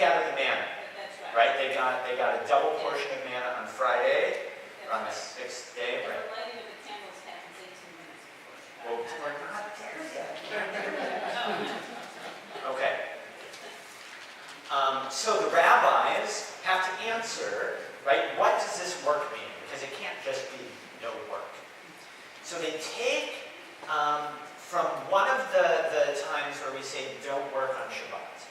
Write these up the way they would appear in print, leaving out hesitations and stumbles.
gathered the manna. That's right. Right? They got a double portion of manna on Friday, or on the 6th day. The Right? lighting of the candles happens 18 minutes before Well, Shabbat. we're not there yet. Okay. So the rabbis have to answer, right, what does this work mean? Because it can't just be no work. So they take from one of the times where we say don't work on Shabbat.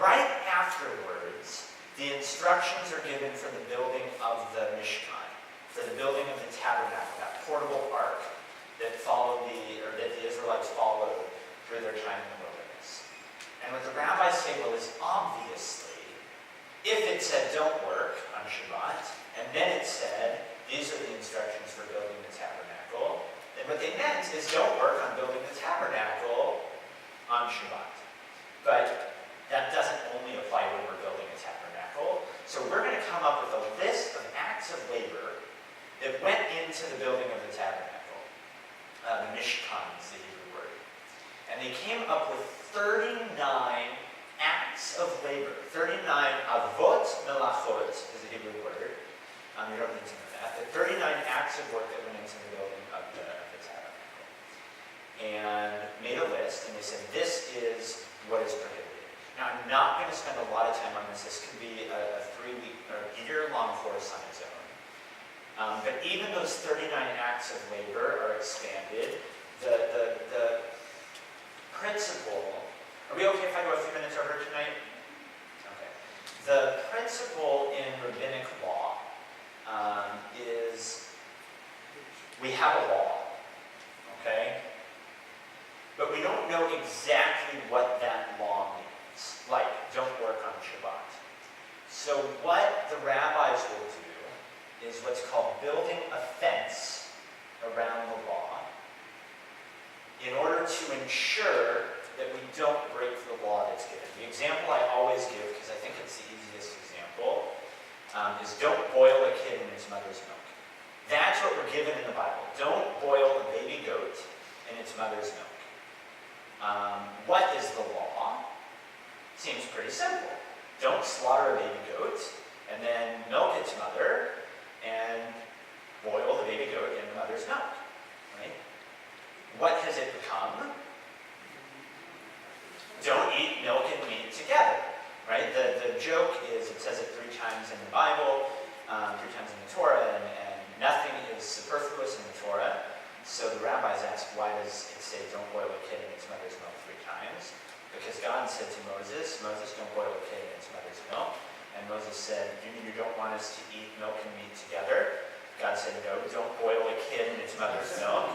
Right afterwards, the instructions are given for the building of the Mishkan, for the building of the tabernacle, that portable ark that that the Israelites followed through their time in the wilderness. And what the rabbis say, well, is obviously, if it said don't work on Shabbat, and then it said these are the instructions for building the tabernacle, then what they meant is don't work on building the tabernacle on Shabbat. But that doesn't only apply when we're building a tabernacle. So we're going to come up with a list of acts of labor that went into the building of the tabernacle. The Mishkan is the Hebrew word. And they came up with 39 acts of labor. 39 avot melachot is the Hebrew word. You don't need to know that. But 39 acts of work that went into the building of the tabernacle. And made a list, and they said, this is what is prohibited. Now, I'm not going to spend a lot of time on this. This could be a 3-week or year-long course on its own. But even those 39 acts of labor are expanded. The principle, are we okay if I go a few minutes over tonight? Okay. The principle in rabbinic law is we have a law, okay? But we don't know exactly what that law means. Like, don't work on Shabbat. So what the rabbis will do is what's called building a fence around the law in order to ensure that we don't break the law that's given. The example I always give, because I think it's the easiest example, is don't boil a kid in its mother's milk. That's what we're given in the Bible. Don't boil a baby goat in its mother's milk. What is the law? Seems pretty simple. Don't slaughter a baby goat and then milk its mother and boil the baby goat in the mother's milk. Right? What has it become? Don't eat milk and meat together. Right? The joke is, it says it 3 times in the Bible, 3 times in the Torah, and nothing is superfluous in the Torah. So the rabbis ask, why does it say don't boil a kid in its mother's milk 3 times? Because God said to Moses, don't boil a kid in its mother's milk. And Moses said, you mean you don't want us to eat milk and meat together? God said, no, don't boil a kid in its mother's milk.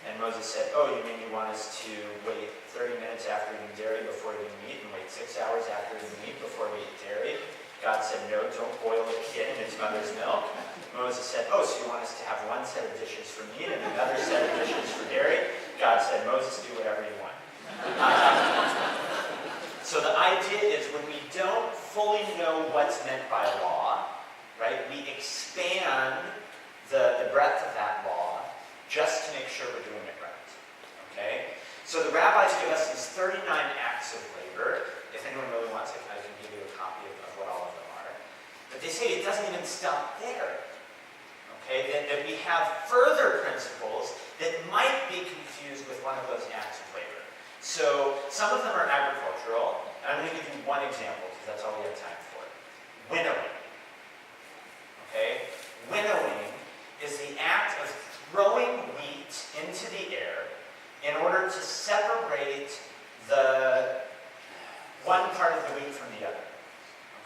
And Moses said, oh, you mean you want us to wait 30 minutes after eating dairy before eating meat and wait 6 hours after eating meat before we eat dairy? God said, no, don't boil a kid in its mother's milk. Moses said, oh, so you want us to have one set of dishes for meat and another set of dishes for dairy? God said, Moses, do whatever you want. So the idea is when we don't fully know what's meant by law, right, we expand the breadth of that law just to make sure we're doing it right. Okay? So the rabbis give us these 39 acts of labor. If anyone really wants it, I can give you a copy of what all of them are. But they say it doesn't even stop there. Okay? That we have further principles that might be confused with one of those acts of labor. So some of them are agricultural, and I'm going to give you one example because that's all we have time for. Winnowing. Okay? Winnowing is the act of throwing wheat into the air in order to separate the one part of the wheat from the other.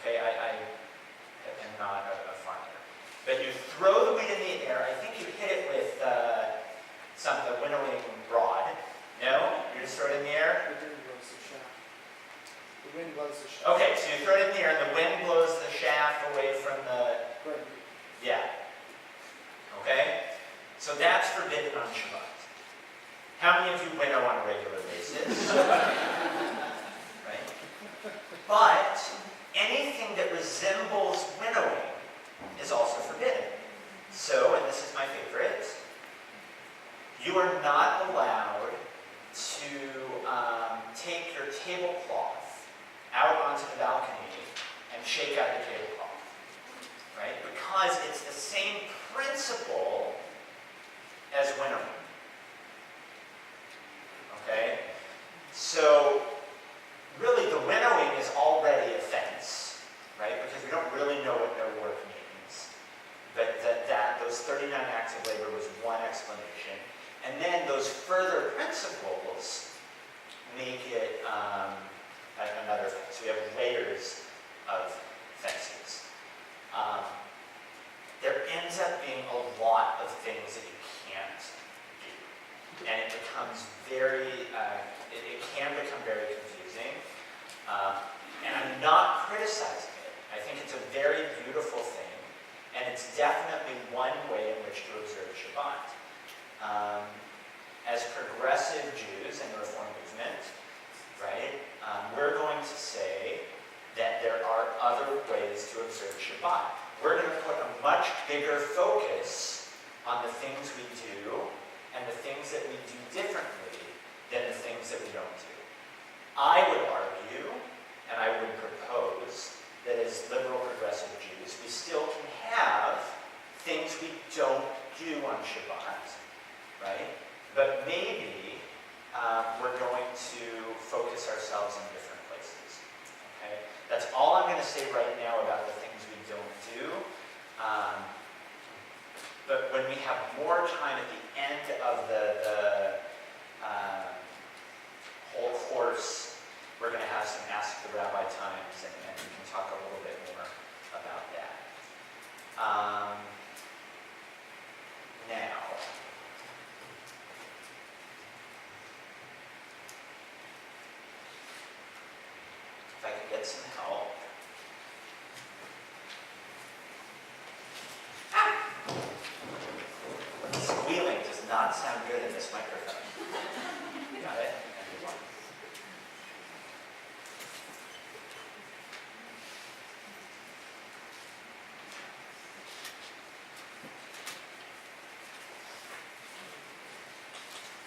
Okay? I am not a farmer. But you throw the wheat in the air. I think you hit it with the winnowing rod. No? You just throw it in the air? The wind blows the shaft. The wind blows the shaft. Okay, so you throw it in the air and the wind blows the shaft away from the... Right. Yeah. Okay? So that's forbidden on Shabbat. How many of you winnow on a regular basis? Right? But anything that resembles winnowing is also forbidden. So, and this is my favorite, you are not allowed to take your tablecloth out onto the balcony principle as winnowing. Okay? So, really the winnowing is already a fence, right? Because we don't really know what no work means. But those 39 acts of labor was one explanation. And then those further principles make it another fence. So we have layers of fences. There ends up being a lot of things that you can't do. And it becomes it can become very confusing. And I'm not criticizing it. I think it's a very beautiful thing. And it's definitely one way in which to observe Shabbat. As progressive Jews in the Reform movement, right, we're going to say that there are other ways to observe Shabbat. We're going to put a much bigger focus on the things we do and the things that we do differently than the things that we don't do. I would argue, and I would propose, that as liberal progressive Jews, we still can have things we don't do on Shabbat, right? But maybe we're going to focus ourselves in different places, okay? That's all I'm going to say right now about the things we don't do. But when we have more time at the end of the whole course, we're going to have some Ask the Rabbi times, and we can talk a little bit more about that. Now, if I could get some help. Squealing does not sound good in this microphone. Got it? Everyone.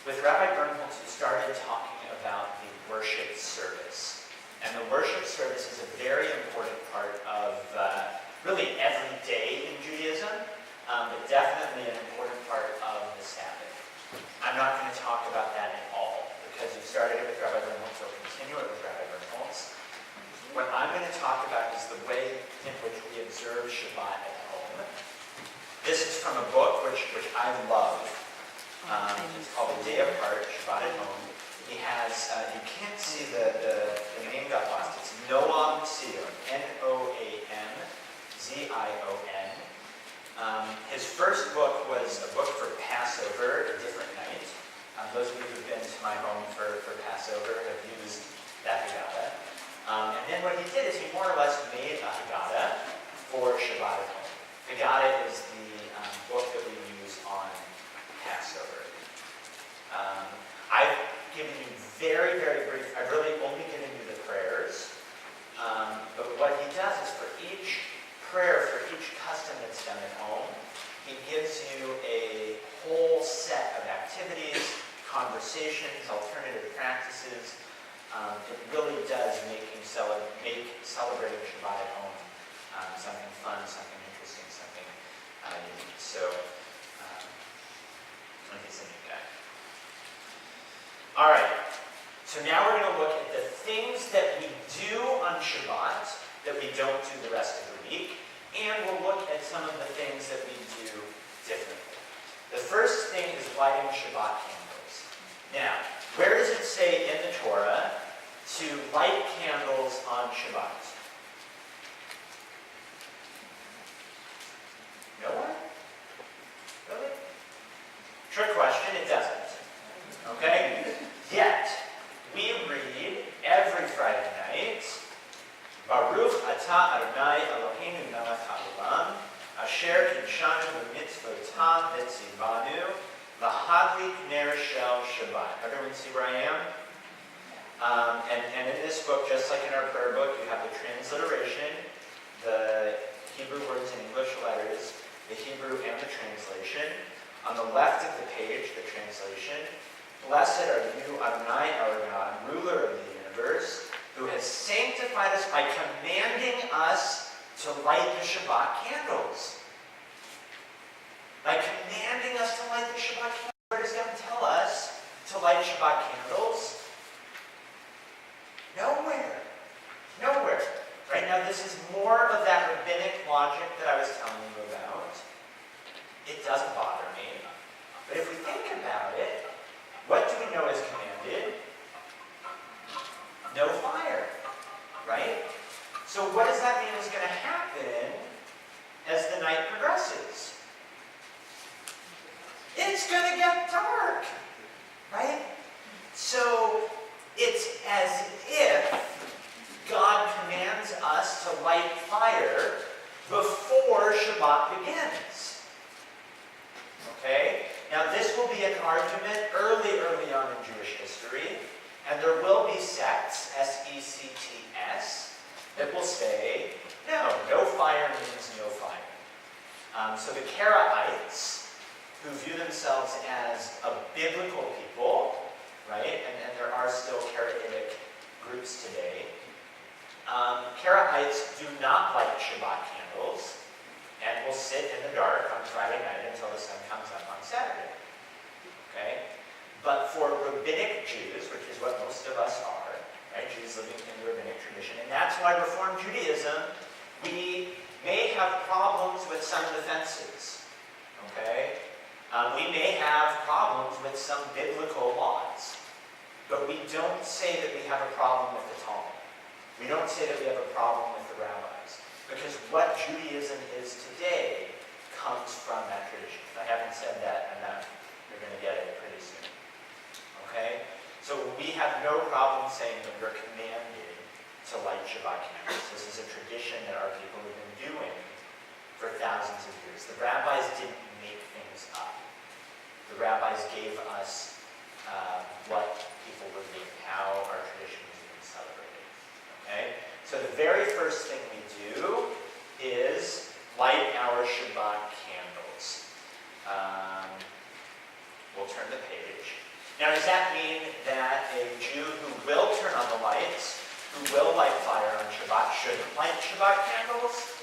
With Rabbi Bernholtz, we started talking about the worship service. And the worship service is a very important part of really every day in Judaism, but definitely an important part of the Sabbath. I'm not going to talk about that at all, because we started it with Rabbi Bernholtz, so we'll continue it with Rabbi Bernholtz. What I'm going to talk about is the way in which we observe Shabbat at home. This is from a book which I love. It's called A Day Apart, Shabbat at Home. He has, you can't see the name got lost. It's Noam Zion, N-O-A-M-Z-I-O-N. His first book was a book for Passover, A Different Night. Those of you who've been to my home for Passover have used that Haggadah. And then what he did is he more or less made a Haggadah for Shabbat at home. Haggadah is the book that we use on Passover. I've given you very, very brief, I've really only given you the prayers. But what he does is for each prayer, for each custom that's done at home, he gives you a whole set of activities, conversations, alternative practices. It really does make celebrating Shabbat at home something fun, something interesting, something unique. So, he's a new guy. All right. So now we're going to look at the things that we do on Shabbat that we don't do the rest of the week, and we'll look at some of the things that we do differently. The first thing is lighting Shabbat candles. Now, where does it say in the Torah to light candles on Shabbat? No one? Really? Trick question, it doesn't. Okay? Yet, we read every Friday night, Baruch atah Adonai Eloheinu melech haolam, asher kinshanu b'mitzvotah v'tzivanu, lahadlik ner shel Shabbat. Everyone see where I am? And in this book, just like in our prayer book, you have the transliteration, the Hebrew words and English letters, the Hebrew and the translation. On the left of the page, the translation, Blessed are you, Adonai, our God, ruler of the universe, who has sanctified us by commanding us to light the Shabbat candles. by commanding us to light the Shabbat candles. Where does God tell us to light Shabbat candles? Nowhere. Nowhere. Right now, this is more of that rabbinic logic that I was telling you about. It doesn't bother me. But if we think about it, what do we know is commanded? No fire. Right? So what does that mean is going to happen as the night progresses? It's going to get dark. Right? So it's as if God commands us to light fire before Shabbat begins. Okay? Now this will be an argument early on in Jewish history, and there will be sects, S-E-C-T-S, that will say, no fire means no fire. So the Karaites, who view themselves as a biblical people, right, and there are still Karaitic groups today, Karaites do not light Shabbat candles and will sit in the dark on Friday night until the sun comes up on Saturday. Okay? But for rabbinic Jews, which is what most of us are, right, Jews living in the rabbinic tradition, and that's why Reform Judaism, we may have problems with some defenses. Okay? We may have problems with some biblical laws, but we don't say that we have a problem with the Talmud. We don't say that we have a problem with the rabbis, because what Judaism is today comes from that tradition. If I haven't said that enough, you're going to get it pretty soon. Okay? So we have no problem saying that we're commanded to light Shabbat candles. This is a tradition that our people have been doing for thousands of years. The rabbis didn't make things up. The rabbis gave us what people were doing, how our tradition was being celebrated. Okay? So the very first thing we do is light our Shabbat candles. We'll turn the page. Now, does that mean that a Jew who will turn on the lights, who will light fire on Shabbat, shouldn't light Shabbat candles?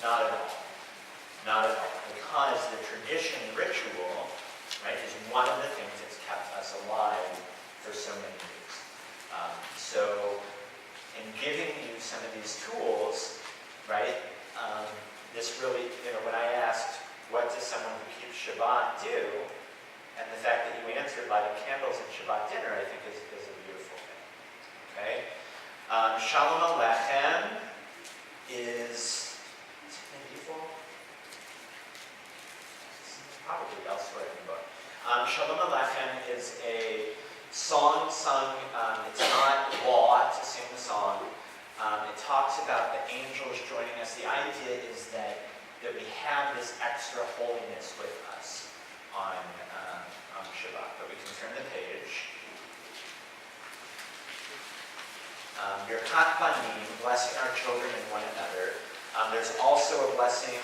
Not at all. Not at all. Because the tradition, the ritual, right, is one of the things that's kept us alive for so many years. So, in giving you some of these tools, right, this really, when I asked, what does someone who keeps Shabbat do? And the fact that you answered lighting candles at Shabbat dinner, I think is a beautiful thing. Okay? Shalom Aleichem is it medieval? It's probably elsewhere in the book. Shalom Aleichem is a song sung, it's not law to sing the song. It talks about the angels joining us. The idea is that we have this extra holiness with us on Shabbat. But we can turn the page. Birkat Banim, blessing our children and one another. There's also a blessing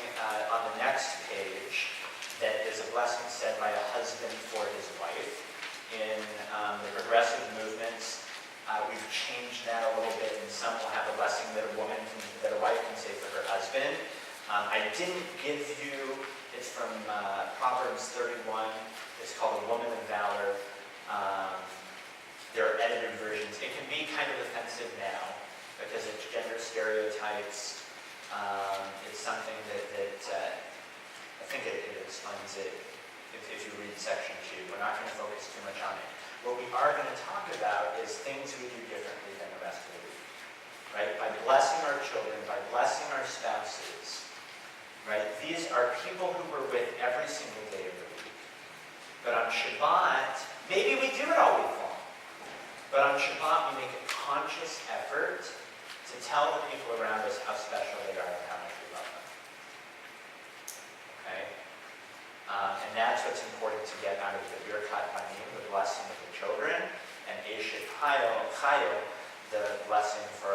on the next page that is a blessing said by a husband for his wife. In the progressive movements, we've changed that a little bit, and some will have a blessing that a wife can say for her husband. I didn't give you, it's from Proverbs 31. It's called A Woman of Valor. There are edited versions. It can be kind of offensive now because it's gender stereotypes. It's something that I think it explains it if you read section 2. We're not going to focus too much on it. What we are going to talk about is things we do differently than the rest of the week. Right? By blessing our children, by blessing our spouses, right? These are people who we're with every single day of the week. But on Shabbat, maybe we do it all week long. But on Shabbat, we make a conscious effort to tell the people around us how special they are and how much we love them. Okay? And that's what's important to get out of the Birkat Banim, the blessing of the children, and Eshet Chayil, the blessing for